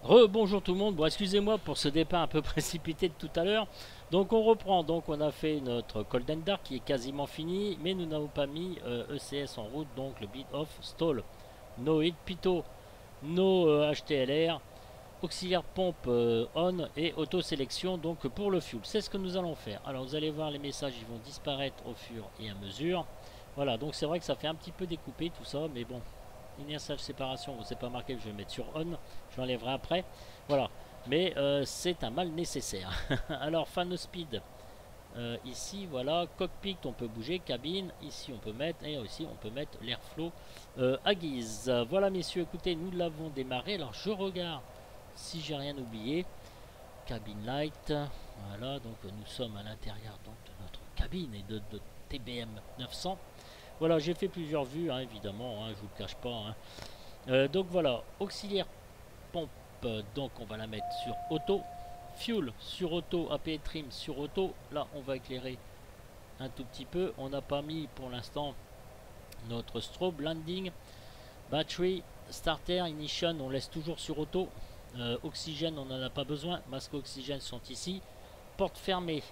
Rebonjour tout le monde, bon excusez-moi pour ce départ un peu précipité de tout à l'heure. Donc on reprend, donc on a fait notre Golden Dark qui est quasiment fini, mais nous n'avons pas mis ECS en route, donc le bit of stall. No hit pito, no HTLR, auxiliaire pompe on et auto sélection donc pour le fuel. C'est ce que nous allons faire. Alors vous allez voir les messages, ils vont disparaître au fur et à mesure. Voilà, donc c'est vrai que ça fait un petit peu découpé tout ça, mais bon, Inertial séparation, c'est pas marqué, je vais mettre sur on, je l'enlèverai après. Voilà, mais c'est un mal nécessaire. Alors, fan speed, ici, voilà, cockpit, on peut bouger, cabine, ici on peut mettre, et aussi on peut mettre l'airflow à guise. Voilà, messieurs, écoutez, nous l'avons démarré. Alors, je regarde si j'ai rien oublié. Cabine light, voilà, donc nous sommes à l'intérieur de notre cabine et de TBM 900. Voilà, j'ai fait plusieurs vues, hein, évidemment, hein, je vous le cache pas. Hein. Donc voilà, auxiliaire pompe, donc on va la mettre sur auto. Fuel sur auto, API trim sur auto. Là, on va éclairer un tout petit peu. On n'a pas mis pour l'instant notre strobe landing. Battery, starter, ignition, on laisse toujours sur auto. Oxygène, on n'en a pas besoin. Masques oxygène sont ici. Porte fermée.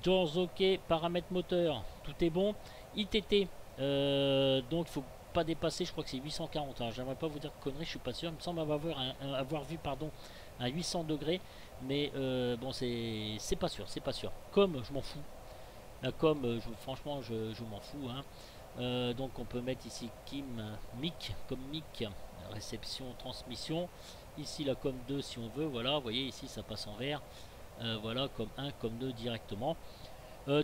Doors OK, paramètres moteur, tout est bon. ITT, donc il faut pas dépasser, je crois que c'est 840. Alors j'aimerais pas vous dire de conneries, je suis pas sûr. Il me semble avoir vu un 800 degrés, mais bon c'est pas sûr, c'est pas sûr. Comme je m'en fous, la com, franchement je m'en fous. Hein. Donc on peut mettre ici Kim mic comme mic, réception, transmission. Ici la com 2 si on veut, voilà, vous voyez ici ça passe en vert. Voilà, comme 1, comme 2 directement.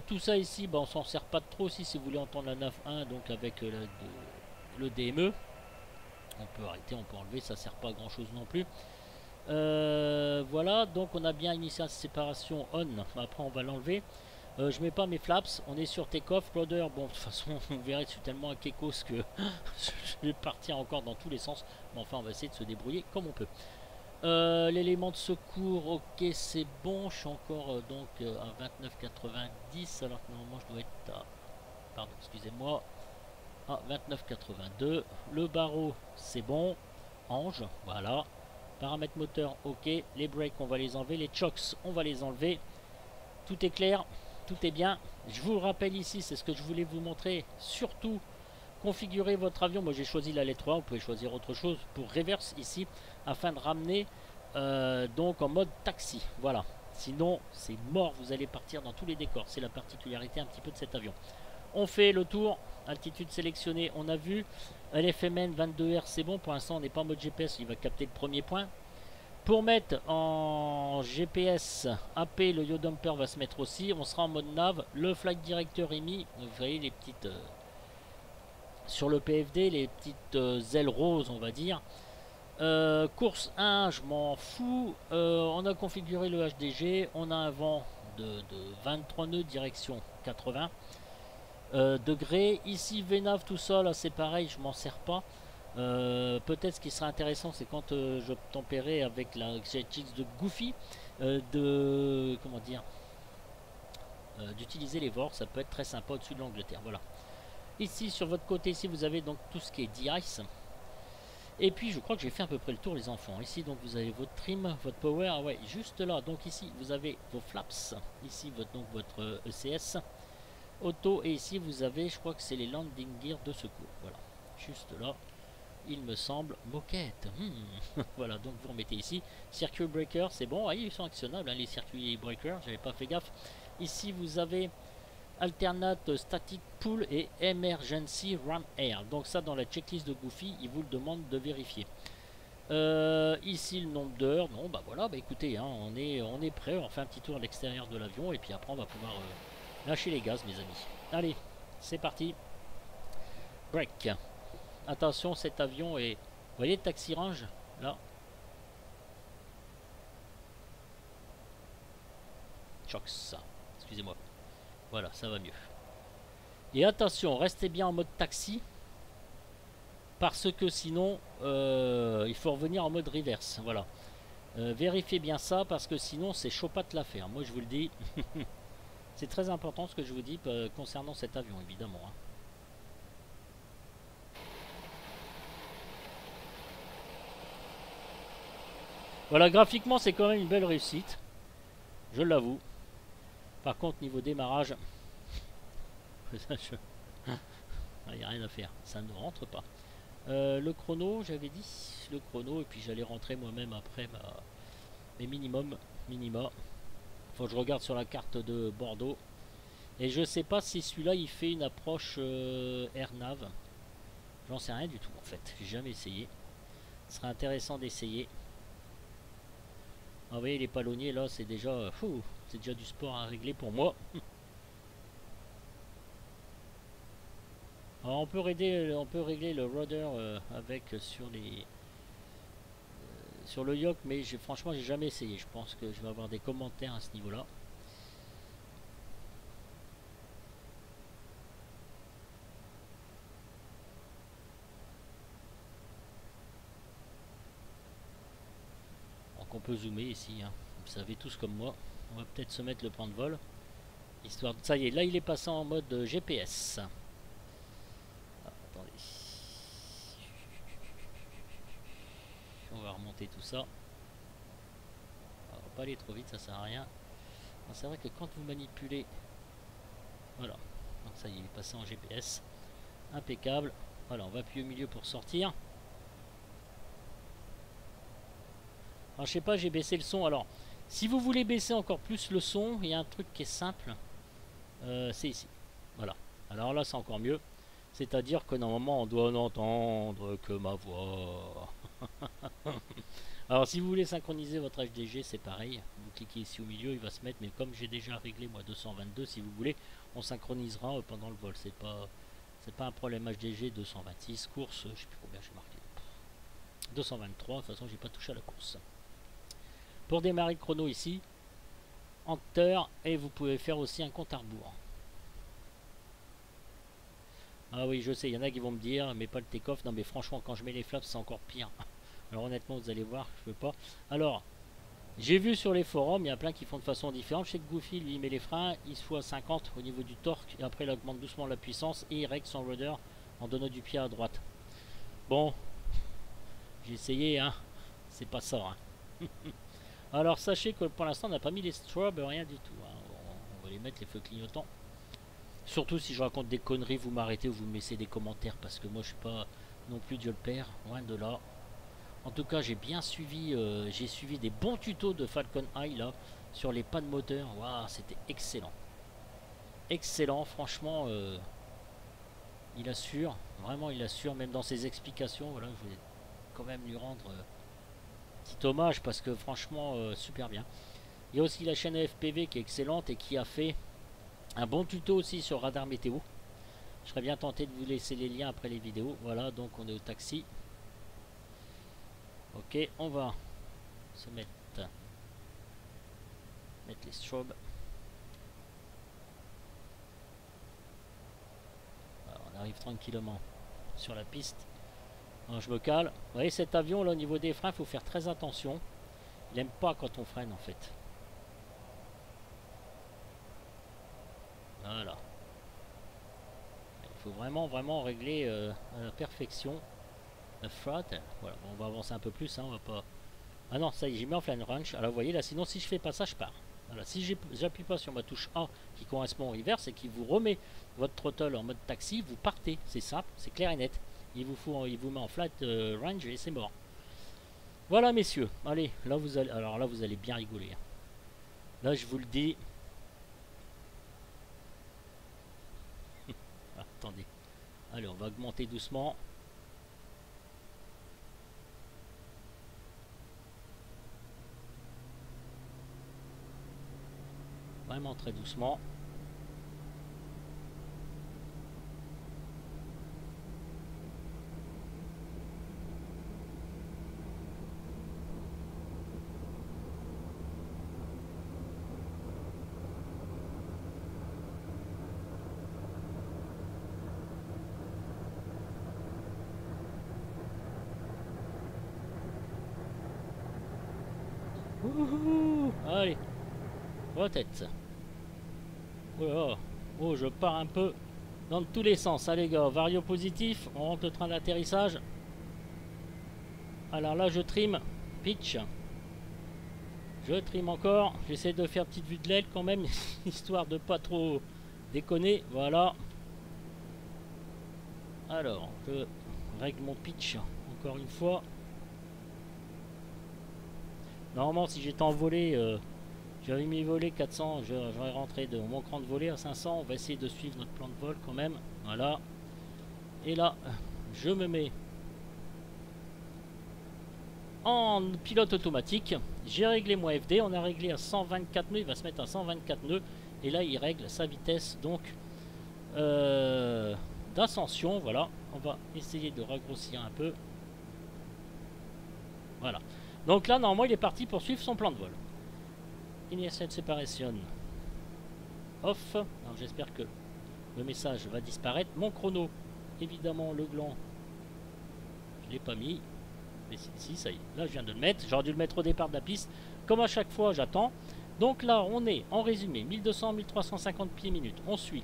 Tout ça ici, bah, on s'en sert pas trop si vous voulez entendre la NAV 1, donc avec le DME. On peut arrêter, on peut enlever, ça sert pas à grand chose non plus. Voilà, donc on a bien initié la séparation on, après on va l'enlever. Je mets pas mes flaps, on est sur take-off, loader, bon de toute façon vous verrez je suis tellement un kekos que je vais partir encore dans tous les sens, mais enfin on va essayer de se débrouiller comme on peut. L'élément de secours, ok c'est bon, je suis encore à 29,90 alors que normalement je dois être à, pardon excusez-moi, à 29,82. Le barreau c'est bon, ange, voilà. Paramètres moteur, ok. Les brakes on va les enlever, les chocks on va les enlever. Tout est clair, tout est bien. Je vous le rappelle ici, c'est ce que je voulais vous montrer, surtout configurez votre avion. Moi j'ai choisi la lettre 3, vous pouvez choisir autre chose pour reverse ici afin de ramener donc en mode taxi. Voilà. Sinon c'est mort, vous allez partir dans tous les décors. C'est la particularité un petit peu de cet avion. On fait le tour, altitude sélectionnée, on a vu. LFMN 22R c'est bon, pour l'instant on n'est pas en mode GPS, il va capter le premier point. Pour mettre en GPS AP, le yaw dumper va se mettre aussi. On sera en mode nav. Le flight director est mis. Vous voyez les petites sur le PFD, les petites ailes roses, on va dire. Course 1, je m'en fous. On a configuré le HDG. On a un vent de 23 nœuds direction 80 degrés. Ici, VNAV tout ça, là c'est pareil, je m'en sers pas. Peut-être ce qui sera intéressant, c'est quand je tempérerai avec la GTX de Goofy, de comment dire, d'utiliser les VOR, ça peut être très sympa au-dessus de l'Angleterre. Voilà. Ici, sur votre côté, ici, vous avez donc tout ce qui est D-Ice. Et puis, je crois que j'ai fait à peu près le tour, les enfants. Ici, donc, vous avez votre trim, votre power. Ah ouais, juste là. Donc, ici, vous avez vos flaps. Ici, donc, votre ECS. Auto. Et ici, vous avez, je crois que c'est les landing gear de secours. Voilà. Juste là. Il me semble, moquette. Voilà, donc vous remettez ici. Circuit breaker, c'est bon. Ah, ils sont actionnables, hein, les circuits breakers. J'avais pas fait gaffe. Ici, vous avez alternate static pull et emergency ram air. Donc ça, dans la checklist de Goofy, il vous le demande de vérifier. Ici, le nombre d'heures. Non, bah voilà, bah écoutez, hein, on est prêt. On fait un petit tour à l'extérieur de l'avion et puis après, on va pouvoir lâcher les gaz, mes amis. Allez, c'est parti. Break. Attention, cet avion est... Vous voyez le taxi range là? Chocs. Excusez-moi. Voilà, ça va mieux. Et attention, restez bien en mode taxi. Parce que sinon, il faut revenir en mode reverse. Voilà. Vérifiez bien ça parce que sinon, c'est chaud pas de l'affaire. Moi, je vous le dis. C'est très important ce que je vous dis concernant cet avion, évidemment. Hein. Voilà, graphiquement, c'est quand même une belle réussite. Je l'avoue. Par contre, niveau démarrage, il n'y a rien à faire. Ça ne rentre pas. Le chrono, j'avais dit le chrono, et puis j'allais rentrer moi-même après mes minima. Faut que je regarde sur la carte de Bordeaux. Et je sais pas si celui-là il fait une approche AirNav. J'en sais rien du tout en fait. J'ai jamais essayé. Ce serait intéressant d'essayer. Ah, vous voyez les palonniers là, c'est déjà, c'est déjà du sport à régler pour moi. Alors on peut régler le rudder avec sur le yoke, mais franchement j'ai jamais essayé. Je pense que je vais avoir des commentaires à ce niveau-là. Donc on peut zoomer ici, hein. Vous savez tous comme moi. On va peut-être se mettre le point de vol. Histoire de... Ça y est, là il est passé en mode GPS. Ah, attendez. On va remonter tout ça. On va pas aller trop vite, ça sert à rien. C'est vrai que quand vous manipulez... Voilà. Donc ça y est, il est passé en GPS. Impeccable. Voilà, on va appuyer au milieu pour sortir. Alors je sais pas, j'ai baissé le son. Alors, si vous voulez baisser encore plus le son, il y a un truc qui est simple. C'est ici. Voilà. Alors là, c'est encore mieux. C'est-à-dire que normalement, on doit n'entendre que ma voix. Alors si vous voulez synchroniser votre HDG, c'est pareil. Vous cliquez ici au milieu, il va se mettre. Mais comme j'ai déjà réglé moi 222, si vous voulez, on synchronisera pendant le vol. C'est pas un problème. HDG 226, course, je sais plus combien j'ai marqué. 223, de toute façon j'ai pas touché à la course. Pour démarrer le chrono ici, Enter, et vous pouvez faire aussi un compte à rebours. Ah oui, je sais, il y en a qui vont me dire, mais pas le take-off. Non mais franchement, quand je mets les flaps, c'est encore pire. Alors honnêtement, vous allez voir, je peux pas. Alors, j'ai vu sur les forums, il y a plein qui font de façon différente. Je sais que Goofy, lui, il met les freins, il se fout à 50 au niveau du torque, et après il augmente doucement la puissance, et il règle son rudder en donnant du pied à droite. Bon, j'ai essayé, hein, c'est pas ça, hein. Alors sachez que pour l'instant on n'a pas mis les strobes, rien du tout, hein. On va les mettre, les feux clignotants. Surtout si je raconte des conneries, vous m'arrêtez ou vous me laissez des commentaires, parce que moi je suis pas non plus Dieu le Père, loin de là. En tout cas j'ai bien suivi, j'ai suivi des bons tutos de Falcon Eye là, sur les pannes moteur. Waouh, c'était excellent. Excellent, franchement, il assure, vraiment il assure, même dans ses explications. Voilà, je voulais quand même lui rendre petit hommage parce que franchement super bien. Il y a aussi la chaîne FPV qui est excellente et qui a fait un bon tuto aussi sur radar météo. Je serais bien tenté de vous laisser les liens après les vidéos. Voilà, donc on est au taxi. Ok, on va se mettre les strobes. Alors, on arrive tranquillement sur la piste. Alors, je me cale. Vous voyez cet avion là au niveau des freins, il faut faire très attention. Il n'aime pas quand on freine en fait. Voilà. Il faut vraiment régler à la perfection la throttle. Voilà, bon, on va avancer un peu plus, hein, on va pas... Ah non, ça y est, j'ai mis en flying range. Alors vous voyez là, sinon si je fais pas ça, je pars. Voilà, si j'appuie pas sur ma touche A qui correspond au reverse et qui vous remet votre throttle en mode taxi, vous partez. C'est simple, c'est clair et net. Il vous met en flat range et c'est mort. Voilà messieurs, allez, là vous allez, alors là vous allez bien rigoler. Là je vous le dis. Ah, attendez, allez on va augmenter doucement. Vraiment très doucement. Ouhou, allez, tête. Oh, oh, je pars un peu dans tous les sens. Allez, gars, vario positif. On rentre le train d'atterrissage. Alors là, je trim. Pitch. Je trime encore. J'essaie de faire petite vue de l'aile quand même, histoire de pas trop déconner. Voilà. Alors, je règle mon pitch encore une fois. Normalement, si j'étais en volée, j'avais mis volée 400, j'aurais rentré de mon cran de volée à 500. On va essayer de suivre notre plan de vol quand même. Voilà. Et là, je me mets en pilote automatique. J'ai réglé mon FD. On a réglé à 124 nœuds. Il va se mettre à 124 nœuds. Et là, il règle sa vitesse donc d'ascension. Voilà. On va essayer de ragrossir un peu. Voilà. Donc là, normalement, il est parti pour suivre son plan de vol. Initial separation off. Alors j'espère que le message va disparaître. Mon chrono, évidemment, le gland, je ne l'ai pas mis. Mais si, ça y est. Là, je viens de le mettre. J'aurais dû le mettre au départ de la piste. Comme à chaque fois, j'attends. Donc là, on est en résumé 1200-1350 pieds minutes. On suit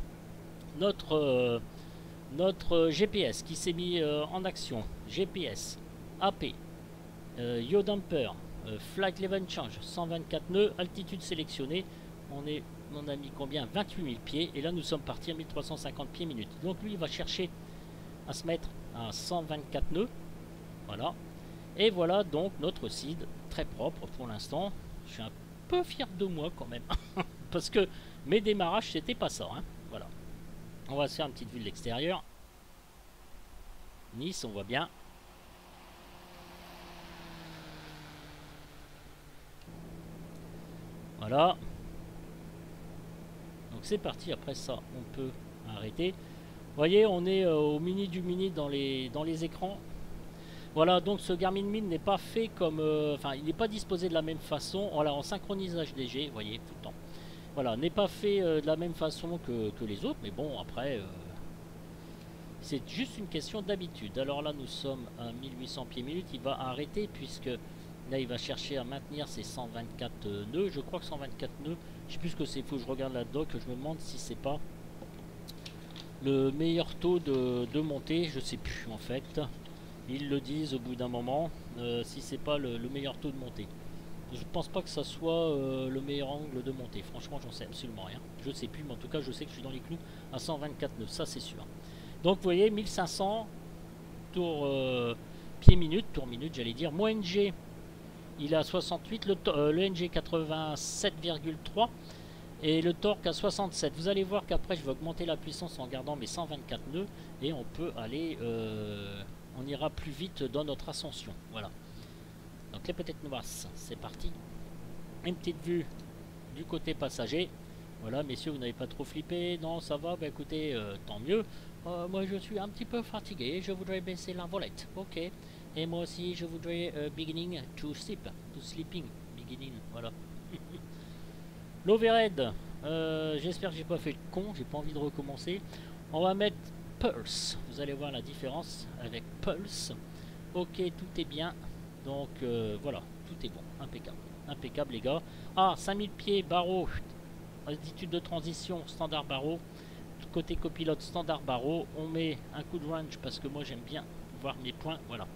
notre GPS qui s'est mis en action. GPS, AP, yaw damper, flight level change, 124 nœuds, altitude sélectionnée. On a mis combien? 28 000 pieds. Et là, nous sommes partis à 1350 pieds minutes. Donc lui, il va chercher à se mettre à 124 nœuds. Voilà. Et voilà donc notre seed, très propre pour l'instant. Je suis un peu fier de moi quand même. Parce que mes démarrages, c'était pas ça. Hein. Voilà. On va se faire une petite vue de l'extérieur. Nice, on voit bien. Voilà. Donc c'est parti. Après ça, on peut arrêter. Vous voyez, on est au mini du mini dans les écrans. Voilà, donc ce Garmin Mini n'est pas fait comme... Enfin, il n'est pas disposé de la même façon. Voilà, en synchronisage HDG, vous voyez, tout le temps. Voilà, n'est pas fait de la même façon que les autres. Mais bon, après, c'est juste une question d'habitude. Alors là, nous sommes à 1800 pieds minutes. Il va arrêter puisque là, il va chercher à maintenir ses 124 nœuds. Je crois que 124 nœuds, je sais plus ce que c'est. Il faut que je regarde la doc. Je me demande si c'est pas le meilleur taux de montée. Je sais plus, en fait. Ils le disent au bout d'un moment, si c'est pas le meilleur taux de montée. Je pense pas que ça soit le meilleur angle de montée. Franchement, j'en sais absolument rien. Je sais plus, mais en tout cas, je sais que je suis dans les clous à 124 nœuds, ça c'est sûr. Donc, vous voyez, 1500 tours pied minute, tour minute, j'allais dire. Mon NG, il est à 68, le NG 87,3 et le torque à 67. Vous allez voir qu'après, je vais augmenter la puissance en gardant mes 124 nœuds et on peut aller... on ira plus vite dans notre ascension. Voilà. Donc les petites noix, c'est parti. Une petite vue du côté passager. Voilà, messieurs, vous n'avez pas trop flippé? Non, ça va? Bah écoutez, tant mieux. Moi, je suis un petit peu fatigué. Je voudrais baisser la volette. Ok. Et moi aussi, je voudrais beginning to sleep. To sleeping. Beginning, voilà. L'overhead. J'espère que j'ai pas fait le con. J'ai pas envie de recommencer. On va mettre Pulse, vous allez voir la différence avec Pulse. Ok, tout est bien. Donc voilà, tout est bon, impeccable. Impeccable les gars. Ah, 5000 pieds, barreau. Altitude de transition, standard barreau. Côté copilote, standard barreau. On met un coup de range parce que moi j'aime bien voir mes points. Voilà.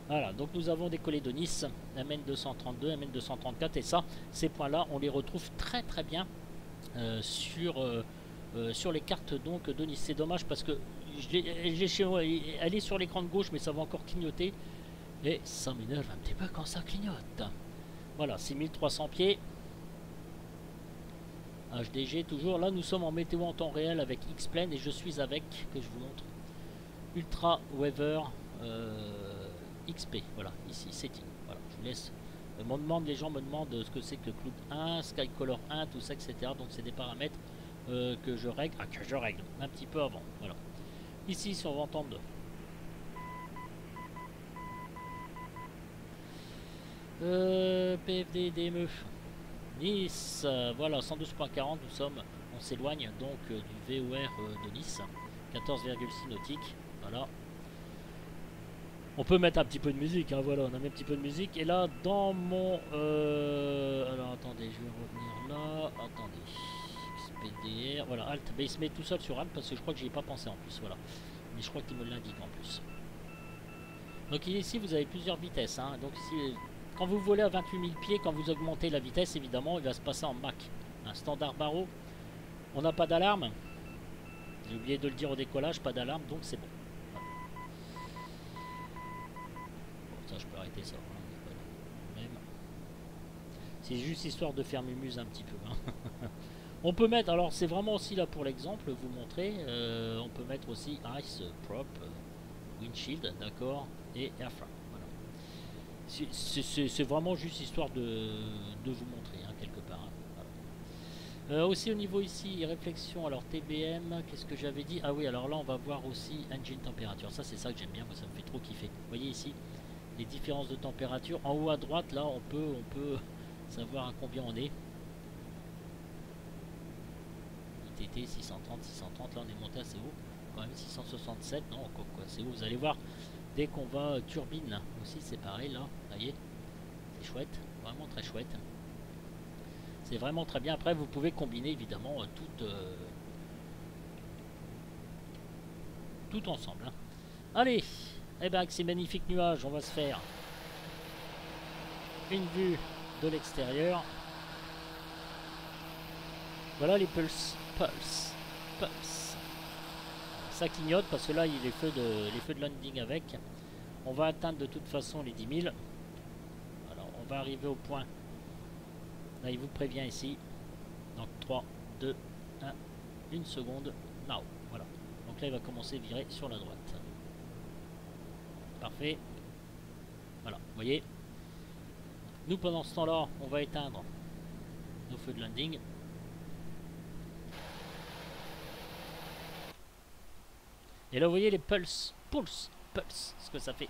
Voilà, donc nous avons décollé de Nice, MN 232, MN 234. Et ça, ces points-là, on les retrouve très très bien sur les cartes donc de Nice. C'est dommage parce que elle est sur l'écran de gauche, mais ça va encore clignoter et ça m'énerve un petit peu quand ça clignote. Voilà, 6300 pieds. HDG toujours. Là, nous sommes en météo en temps réel avec X-Plane et je suis avec, que je vous montre, Ultra Weather XP. Voilà, ici, setting. Voilà, je vous laisse. Les gens me demandent ce que c'est que Cloud 1, Skycolor 1, tout ça, etc. Donc, c'est des paramètres que je règle un petit peu avant. Voilà. Ici, si on va entendre PFD DME Nice, voilà 112.40, nous sommes, on s'éloigne donc du VOR de Nice, 14,6 nautiques. Voilà. On peut mettre un petit peu de musique, hein, voilà, on a mis un petit peu de musique. Et là, dans mon alors attendez, je vais revenir là. Attendez. XPDR, voilà, Alt, mais il se met tout seul sur Alt parce que je crois que j'y ai pas pensé en plus, voilà. Mais je crois qu'il me l'indique en plus. Donc ici vous avez plusieurs vitesses, hein. Donc ici quand vous volez à 28 000 pieds, quand vous augmentez la vitesse, évidemment, il va se passer en Mach. Un standard barreau. On n'a pas d'alarme. J'ai oublié de le dire au décollage, pas d'alarme, donc c'est bon. Voilà. Bon, ça, je peux arrêter ça. Même. C'est juste histoire de faire mumuse un petit peu. Hein. On peut mettre, alors c'est vraiment aussi là pour l'exemple, vous montrer. On peut mettre aussi Ice Prop, Windshield, d'accord, et Airframe. C'est vraiment juste histoire de vous montrer, hein, quelque part. Hein. Voilà. Aussi au niveau ici, réflexion, alors TBM, qu'est-ce que j'avais dit? Ah oui, alors là on va voir aussi engine température. Ça c'est ça que j'aime bien, moi ça me fait trop kiffer. Vous voyez ici, les différences de température. En haut à droite, là on peut savoir à combien on est. ITT 630, là on est monté assez haut. Quand même 667, non, quoi, c'est haut. Vous allez voir. Dès qu'on va turbine aussi c'est pareil là, vous voyez, c'est chouette, vraiment très chouette. C'est vraiment très bien. Après vous pouvez combiner évidemment tout ensemble. Hein. Allez, eh ben avec ces magnifiques nuages, on va se faire une vue de l'extérieur. Voilà les pulses. Ça clignote parce que là il y a les feux de landing avec. On va atteindre de toute façon les 10 000. Alors on va arriver au point. Là il vous prévient ici. Donc 3, 2, 1, une seconde. Now. Voilà. Donc là il va commencer à virer sur la droite. Parfait. Voilà. Vous voyez. Nous pendant ce temps-là, on va éteindre nos feux de landing. Et là vous voyez les pulse, ce que ça fait.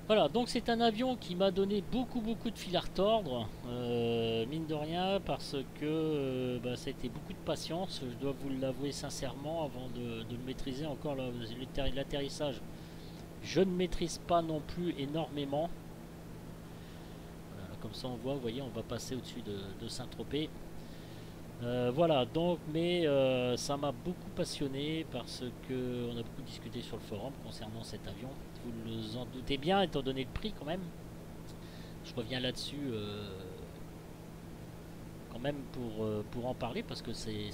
Voilà, donc c'est un avion qui m'a donné beaucoup de fil à retordre, mine de rien, parce que ça a été beaucoup de patience, je dois vous l'avouer sincèrement, avant de le maîtriser. Encore l'atterrissage, je ne maîtrise pas non plus énormément. Voilà, comme ça on voit, vous voyez, on va passer au-dessus de Saint-Tropez. Voilà, donc, mais ça m'a beaucoup passionné parce que on a beaucoup discuté sur le forum concernant cet avion. Vous en doutez bien, étant donné le prix quand même. Je reviens là-dessus quand même pour en parler parce que c'est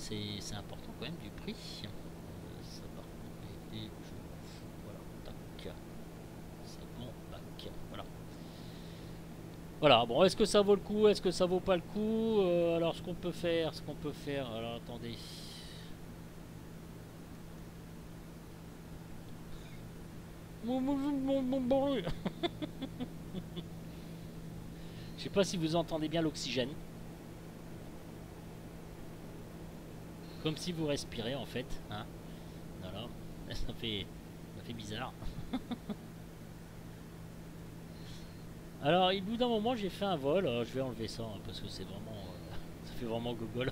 important quand même du prix. Ça par contre, et voilà, tac, c'est bon, tac, voilà. Voilà, bon, est-ce que ça vaut le coup? Est-ce que ça vaut pas le coup? Alors, ce qu'on peut faire, alors attendez. Je sais pas si vous entendez bien l'oxygène. Comme si vous respirez en fait. Hein, voilà, ça fait bizarre. Alors, au bout d'un moment, j'ai fait un vol. Je vais enlever ça hein, parce que c'est vraiment, ça fait vraiment gogol.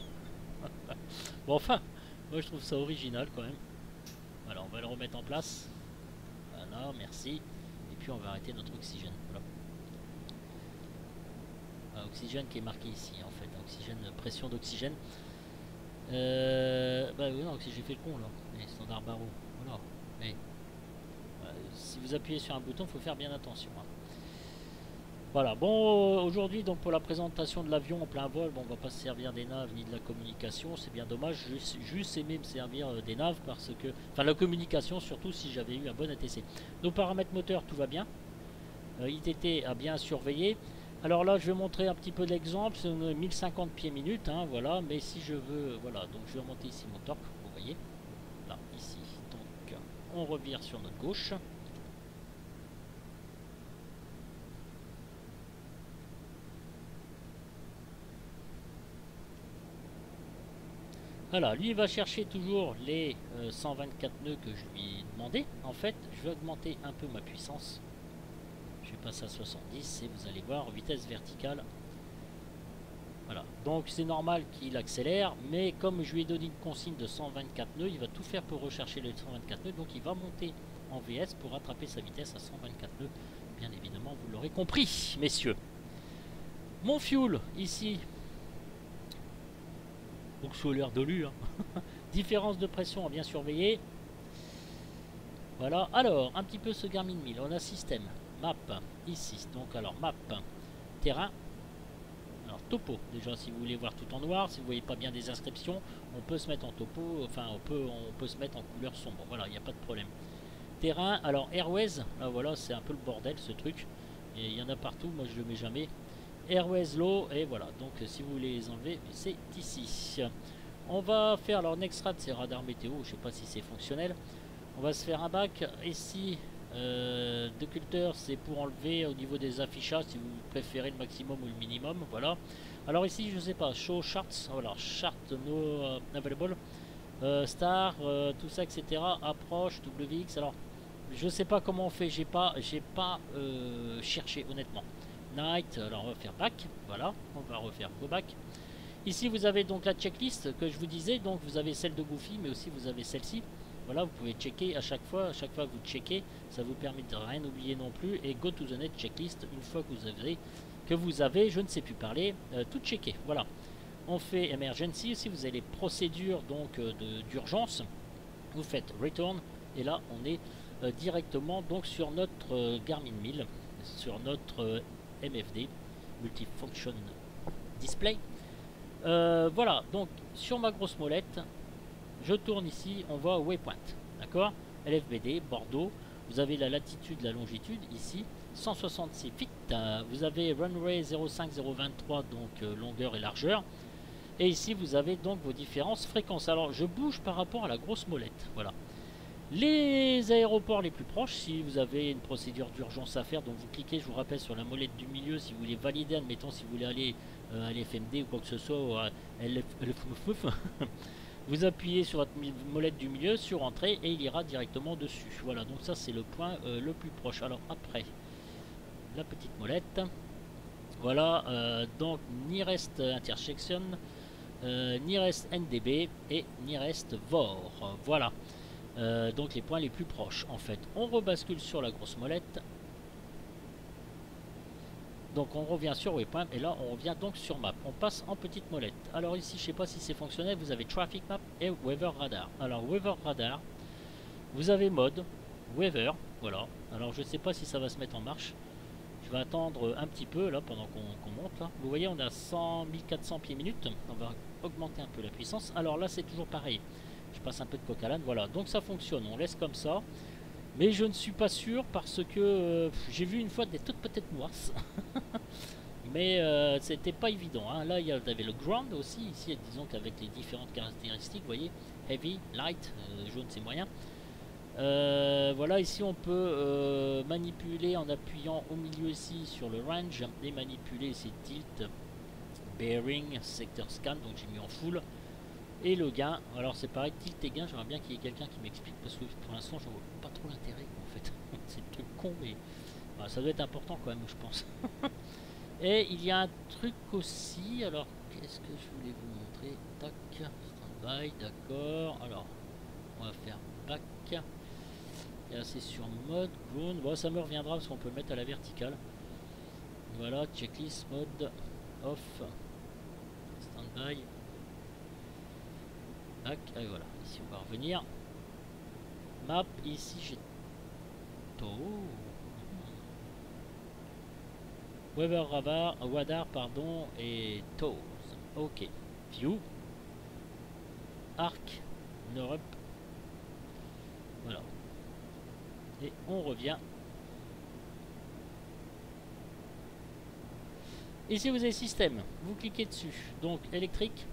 Bon, enfin, moi je trouve ça original quand même. Voilà, on va le remettre en place. Voilà, merci. Et puis on va arrêter notre oxygène. Voilà. Oxygène qui est marqué ici en fait. Oxygène, pression d'oxygène. Bah oui, non, j'ai fait le con là. Les standards barreaux. Voilà. Mais, si vous appuyez sur un bouton, il faut faire bien attention. Hein. Voilà, bon, aujourd'hui, donc pour la présentation de l'avion en plein vol, bon, on va pas se servir des naves ni de la communication, c'est bien dommage, juste aimé me servir des naves parce que, enfin la communication surtout si j'avais eu un bon ATC. Nos paramètres moteurs, tout va bien, ITT a bien surveillé. Alors là, je vais montrer un petit peu l'exemple, c'est 1050 pieds minutes, hein, voilà, mais si je veux, voilà, donc je vais remonter ici mon torque, vous voyez, là, ici, donc on revire sur notre gauche. Voilà, lui il va chercher toujours les 124 nœuds que je lui ai demandé. En fait, je vais augmenter un peu ma puissance. Je vais passer à 70 et vous allez voir, vitesse verticale. Voilà, donc c'est normal qu'il accélère, mais comme je lui ai donné une consigne de 124 nœuds, il va tout faire pour rechercher les 124 nœuds. Donc il va monter en VS pour rattraper sa vitesse à 124 nœuds. Bien évidemment, vous l'aurez compris, messieurs. Mon fuel, ici... Donc sous l'air de lui, hein. Différence de pression à bien surveiller. Voilà, alors, un petit peu ce Garmin 1000. On a système, map, ici. Donc, alors, map, terrain. Alors, topo. Déjà, si vous voulez voir tout en noir, si vous voyez pas bien des inscriptions, on peut se mettre en topo. Enfin, on peut se mettre en couleur sombre. Voilà, il n'y a pas de problème. Terrain, alors, Airways. Là, voilà, c'est un peu le bordel, ce truc. Et il y en a partout. Moi, je le mets jamais. Airways low. Et voilà. Donc, si vous voulez les enlever, c'est ici. On va faire, alors, Nextrat, c'est radar météo. Je sais pas si c'est fonctionnel. On va se faire un bac ici de culture, c'est pour enlever au niveau des affichages si vous préférez le maximum ou le minimum. Voilà. Alors ici, je sais pas, show charts, voilà, chart no available, star, tout ça, etc. Approche, WX. Alors, je sais pas comment on fait, j'ai pas cherché honnêtement. Night, alors on va faire back, voilà, on va refaire go back. Ici, vous avez donc la checklist que je vous disais, donc vous avez celle de Goofy, mais aussi vous avez celle-ci. Voilà, vous pouvez checker à chaque fois que vous checkez, ça vous permet de rien oublier non plus. Et go to the net checklist, une fois que vous avez, je ne sais plus parler, tout checké. Voilà, on fait emergency aussi, vous avez les procédures donc d'urgence. Vous faites return et là on est directement donc sur notre Garmin 1000, sur notre MFD, multifunction display. Voilà, donc sur ma grosse molette. Je tourne ici, on va au waypoint, d'accord, LFBD, Bordeaux, vous avez la latitude, la longitude, ici, 166 feet, vous avez runway 05023, donc longueur et largeur, et ici vous avez donc vos différentes fréquences. Alors je bouge par rapport à la grosse molette, voilà. Les aéroports les plus proches, si vous avez une procédure d'urgence à faire, donc vous cliquez, je vous rappelle, sur la molette du milieu, si vous voulez valider, admettons, si vous voulez aller à l'FMD ou quoi que ce soit, ou à LFF, vous appuyez sur votre molette du milieu, sur entrée, et il ira directement dessus. Voilà, donc ça c'est le point le plus proche. Alors après, la petite molette. Voilà, donc nearest intersection, nearest NDB et nearest VOR. Voilà, donc les points les plus proches en fait. On rebascule sur la grosse molette. Donc on revient sur Waypoint et là on revient donc sur Map. On passe en petite molette. Alors ici je sais pas si c'est fonctionnel, vous avez Traffic Map et Weather Radar. Alors Weather Radar, vous avez mode Weather, voilà. Alors je sais pas si ça va se mettre en marche. Je vais attendre un petit peu là pendant qu'on monte là. Vous voyez on a 1400 pieds minutes. On va augmenter un peu la puissance. Alors là c'est toujours pareil. Je passe un peu de coq à l'âne, voilà. Donc ça fonctionne, on laisse comme ça. Mais je ne suis pas sûr parce que j'ai vu une fois des toutes petites noisses. Mais c'était pas évident. Hein. Là, il y avait le ground aussi. Ici, disons qu'avec les différentes caractéristiques, vous voyez, heavy, light, jaune c'est moyen. Voilà, ici on peut manipuler en appuyant au milieu ici sur le range et manipuler ces tilt, bearing, sector scan. Donc j'ai mis en full. Et le gain, alors c'est pareil, tilt et gain, j'aimerais bien qu'il y ait quelqu'un qui m'explique parce que pour l'instant je vois pas trop l'intérêt en fait. C'est le truc con mais bah, ça doit être important quand même je pense. Et il y a un truc aussi, alors qu'est-ce que je voulais vous montrer? Tac, stand-by, d'accord, alors on va faire back. Et là c'est sur mode, ground, bon ça me reviendra parce qu'on peut le mettre à la verticale. Voilà, checklist, mode, off, stand-by. Tac, et voilà, ici on va revenir. Map, ici j'ai Weather Radar, pardon, et Toes. Ok, View, Arc, Europe. Voilà. Et on revient. Ici vous avez système, vous cliquez dessus. Donc électrique,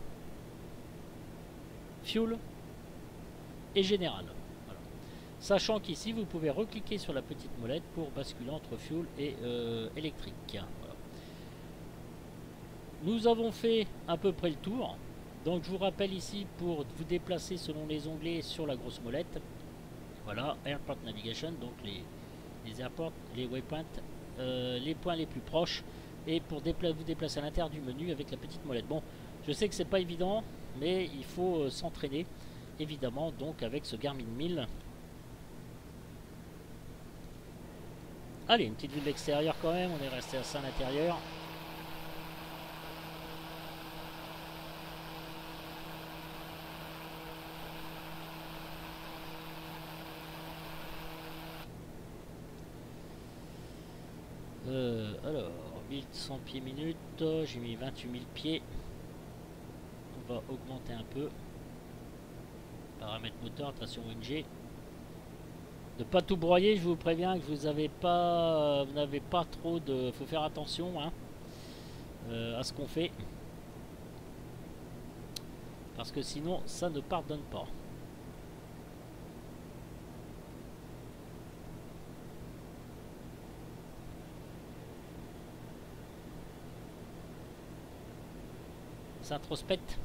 fuel et général. Voilà. Sachant qu'ici vous pouvez recliquer sur la petite molette pour basculer entre fuel et électrique. Voilà. Nous avons fait à peu près le tour. Donc je vous rappelle ici pour vous déplacer selon les onglets sur la grosse molette. Voilà, Airport Navigation, donc les airports, les waypoints, les points les plus proches. Et pour vous déplacer à l'intérieur du menu avec la petite molette. Bon, je sais que c'est pas évident, mais il faut s'entraîner, évidemment, donc avec ce Garmin 1000. Allez, une petite vue de l'extérieur quand même, on est resté à ça à l'intérieur. Alors, 1100 pieds minutes, j'ai mis 28 000 pieds. On va augmenter un peu. Paramètres moteur, traction ONG. Ne pas tout broyer, je vous préviens que vous n'avez pas trop de... Faut faire attention hein, à ce qu'on fait. Parce que sinon, ça ne pardonne pas. Ça introspecte.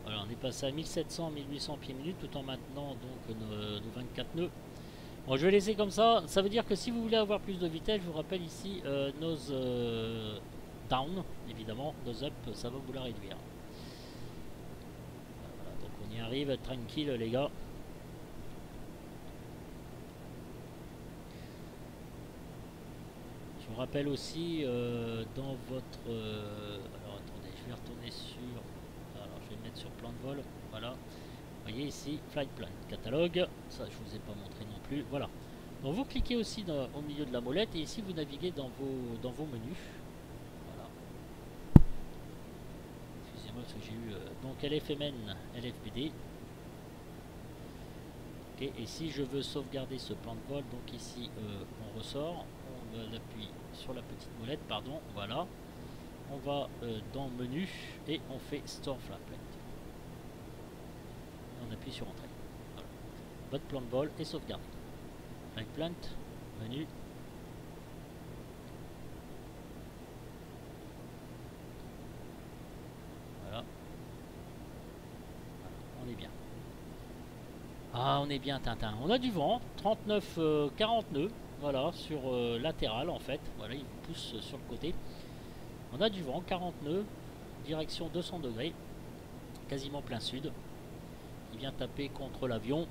Voilà, on est passé à 1700-1800 pieds minutes tout en maintenant donc nos 24 nœuds. Bon, je vais laisser comme ça. Ça veut dire que si vous voulez avoir plus de vitesse, je vous rappelle ici nose down, évidemment, nose up, ça va vous la réduire. Voilà, donc on y arrive, tranquille les gars. Je vous rappelle aussi dans votre... alors attendez, je vais retourner sur... Alors je vais mettre sur plan de vol, voilà. Vous voyez ici, flight plan, catalogue, ça je vous ai pas montré non plus, voilà. Donc vous cliquez aussi au milieu de la molette et ici vous naviguez dans vos menus. Voilà. Excusez-moi parce que j'ai eu donc LFMN, LFBD. Okay, et si je veux sauvegarder ce plan de vol, donc ici on ressort, on appuie sur la petite molette, pardon, voilà. On va dans menu et on fait store flight plan. On appuie sur entrée. Voilà. Votre plan de vol est sauvegardé. Flight plant, menu. Voilà. On est bien. Ah, on est bien Tintin. On a du vent, 39, 40 nœuds, voilà, sur latéral en fait. Voilà, il vous pousse sur le côté. On a du vent, 40 nœuds, direction 200 degrés, quasiment plein sud. Il vient taper contre l'avion.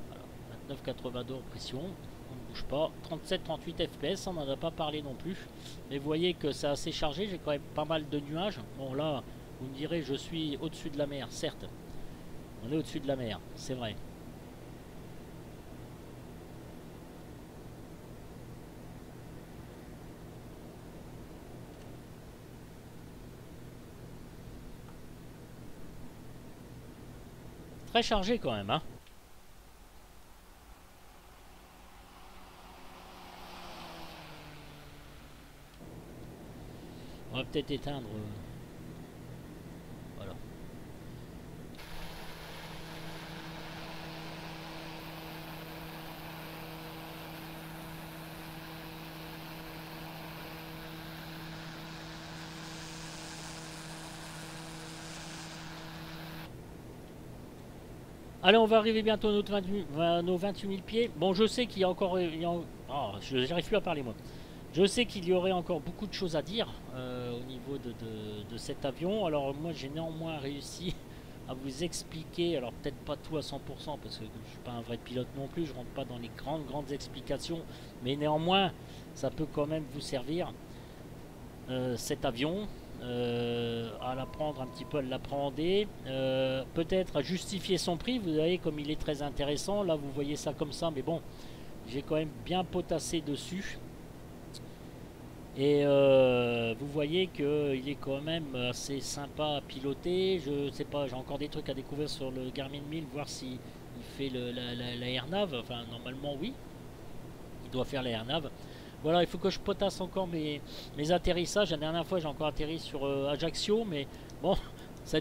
Voilà, 29,82 en pression. On ne bouge pas. 37-38 FPS, on n'en a pas parlé non plus. Mais vous voyez que c'est assez chargé, j'ai quand même pas mal de nuages. Bon là, vous me direz, je suis au-dessus de la mer, certes. On est au-dessus de la mer, c'est vrai. Très chargé quand même, hein. On va peut-être éteindre. Voilà. Allez, on va arriver bientôt à nos 28 000 pieds. Bon, je sais qu'il y a encore... Oh, je n'arrive plus à parler, moi. Je sais qu'il y aurait encore beaucoup de choses à dire au niveau de cet avion. Alors, moi, j'ai néanmoins réussi à vous expliquer, alors peut-être pas tout à 100%, parce que je suis pas un vrai pilote non plus, je rentre pas dans les grandes explications, mais néanmoins, ça peut quand même vous servir, cet avion. À l'apprendre un petit peu, à l'appréhender, peut-être à justifier son prix. Vous voyez comme il est très intéressant. Là vous voyez ça comme ça, mais bon, j'ai quand même bien potassé dessus. Et vous voyez qu'il est quand même assez sympa à piloter. Je sais pas, j'ai encore des trucs à découvrir sur le Garmin 1000, voir si il fait la AirNav. Enfin normalement oui, il doit faire la AirNav. Voilà, il faut que je potasse encore mes atterrissages. La dernière fois, j'ai encore atterri sur Ajaccio, mais bon, ça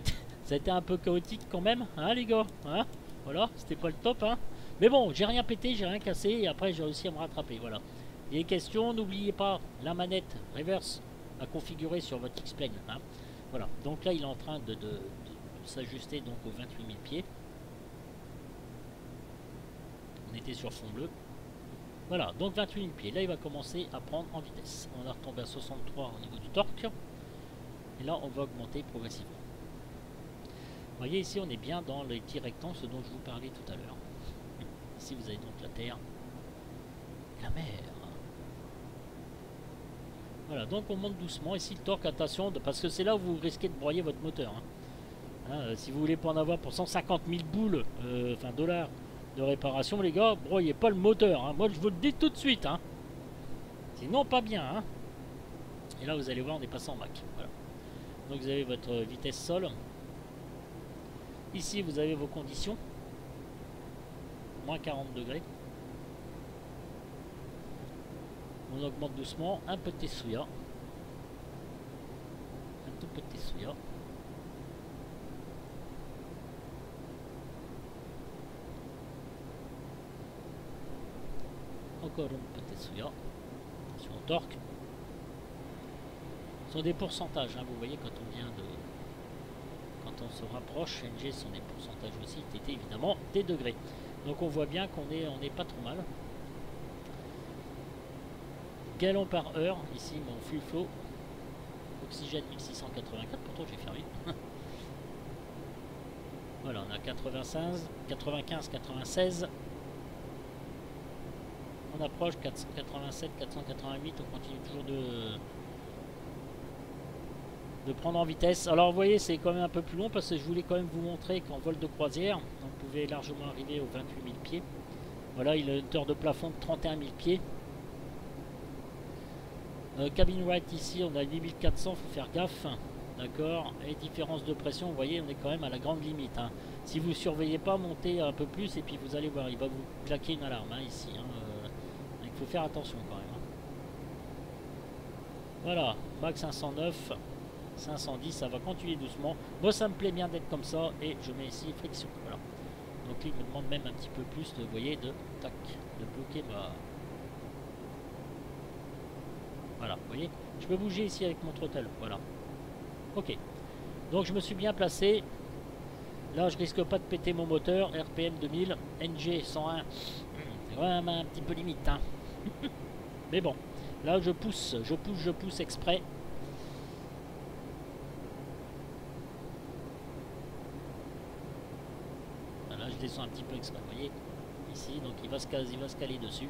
a été un peu chaotique quand même, hein, les gars, hein. Voilà, c'était pas le top, hein. Mais bon, j'ai rien pété, j'ai rien cassé, et après, j'ai réussi à me rattraper, voilà. Il y a des questions, n'oubliez pas la manette reverse à configurer sur votre X-Plane, hein. Voilà, donc là, il est en train de s'ajuster donc aux 28 000 pieds. On était sur fond bleu. Voilà, donc 28 000 pieds. Là, il va commencer à prendre en vitesse. On a retombé à 63 au niveau du torque. Et là, on va augmenter progressivement. Vous voyez, ici, on est bien dans les petits rectangles, ce dont je vous parlais tout à l'heure. Ici, vous avez donc la terre et la mer. Voilà, donc on monte doucement. Ici, le torque, attention, parce que c'est là où vous risquez de broyer votre moteur. Hein. Hein, si vous voulez pas en avoir pour 150 000 boules, enfin dollars de réparation, les gars, broyez pas le moteur. Hein. Moi, je vous le dis tout de suite. Hein. Sinon, pas bien. Hein. Et là, vous allez voir, on est passé en Mac. Voilà. Donc, vous avez votre vitesse sol. Ici, vous avez vos conditions. Moins 40 degrés. On augmente doucement. Un peu de Tessuya. Un tout peu de Tessuya. Encore un peu de Tessuya. Attention au torque. Ce sont des pourcentages, hein, vous voyez, quand on vient de... Quand on se rapproche, NG sont des pourcentages aussi, TT évidemment, des degrés. Donc on voit bien qu'on est pas trop mal. Gallons par heure, ici mon fuel flow. Oxygène 1684, pourtant j'ai fermé. Voilà, on a 95, 96. On approche 487, 488, on continue toujours de prendre en vitesse. Alors vous voyez, c'est quand même un peu plus long parce que je voulais quand même vous montrer qu'en vol de croisière, on pouvait largement arriver aux 28 000 pieds. Voilà, il a une hauteur de plafond de 31 000 pieds. Cabin right ici, on a 8400, faut faire gaffe. D'accord. Et différence de pression, vous voyez, on est quand même à la grande limite. Hein. Si vous surveillez pas, montez un peu plus et puis vous allez voir, il va vous claquer une alarme hein, ici. Hein. Il faut faire attention quand même. Hein. Voilà, Max 509. 510, ça va continuer doucement. Moi ça me plaît bien d'être comme ça et je mets ici friction. Voilà. Donc il me demande même un petit peu plus de, vous voyez, de tac, de bloquer ma... Voilà, vous voyez, je peux bouger ici avec mon throttle. Voilà. Ok. Donc je me suis bien placé. Là je risque pas de péter mon moteur. RPM 2000, NG 101. C'est vraiment un petit peu limite. Hein. Mais bon, là je pousse exprès. Je descends un petit peu exprès, vous voyez, ici, donc il va se caler dessus.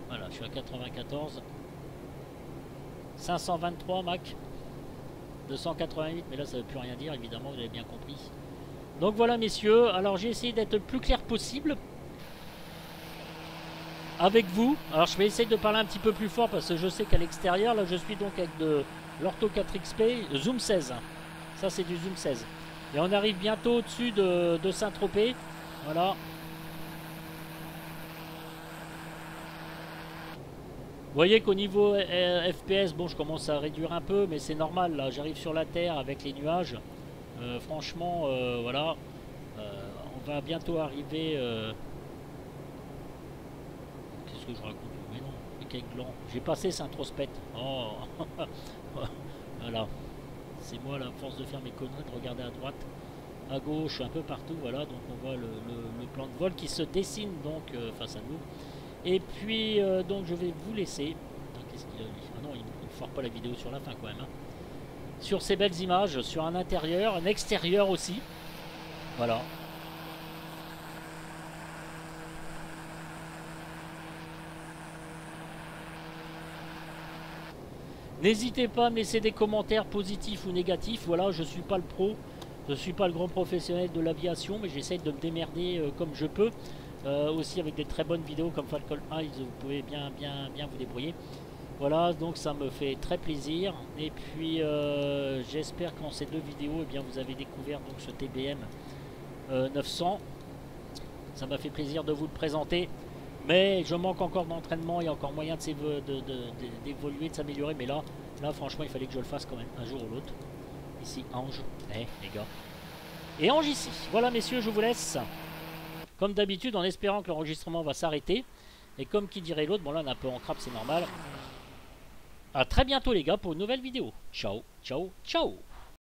Voilà, je suis à 94. 523 Mach. 288, mais là ça ne veut plus rien dire, évidemment, vous avez bien compris. Donc voilà, messieurs, alors j'ai essayé d'être le plus clair possible avec vous. Alors je vais essayer de parler un petit peu plus fort parce que je sais qu'à l'extérieur, là je suis donc avec de l'Ortho 4XP Zoom 16. Ça c'est du Zoom 16. Et on arrive bientôt au-dessus de Saint-Tropez. Voilà. Vous voyez qu'au niveau FPS, bon, je commence à réduire un peu, mais c'est normal. Là, j'arrive sur la Terre avec les nuages. Franchement, voilà. On va bientôt arriver... Qu'est-ce que je raconte? Mais non, le cake blanc. J'ai passé Saint-Trospect. Oh. Voilà. C'est moi la force de faire mes conneries, de regarder à droite, à gauche, un peu partout, voilà, donc on voit le plan de vol qui se dessine donc face à nous. Et puis donc je vais vous laisser. Qu'est-ce qu'il a dit? Ah non, il ne fera pas la vidéo sur la fin quand même. Hein. Sur ces belles images, sur un intérieur, un extérieur aussi. Voilà. N'hésitez pas à me laisser des commentaires positifs ou négatifs. Voilà, je ne suis pas le pro, je ne suis pas le grand professionnel de l'aviation, mais j'essaie de me démerder comme je peux. Aussi avec des très bonnes vidéos comme Falcon Eyes, vous pouvez bien vous débrouiller. Voilà, donc ça me fait très plaisir. Et puis j'espère qu'en ces deux vidéos, eh bien, vous avez découvert donc ce TBM 900. Ça m'a fait plaisir de vous le présenter. Mais je manque encore d'entraînement, il y a encore moyen d'évoluer, de s'améliorer. Mais là, franchement, il fallait que je le fasse quand même, un jour ou l'autre. Ici, Ange. Les gars. Et Ange ici. Voilà, messieurs, je vous laisse. Comme d'habitude, en espérant que l'enregistrement va s'arrêter. Et comme qui dirait l'autre, bon là, on est un peu en crabe, c'est normal. A très bientôt, les gars, pour une nouvelle vidéo. Ciao, ciao, ciao.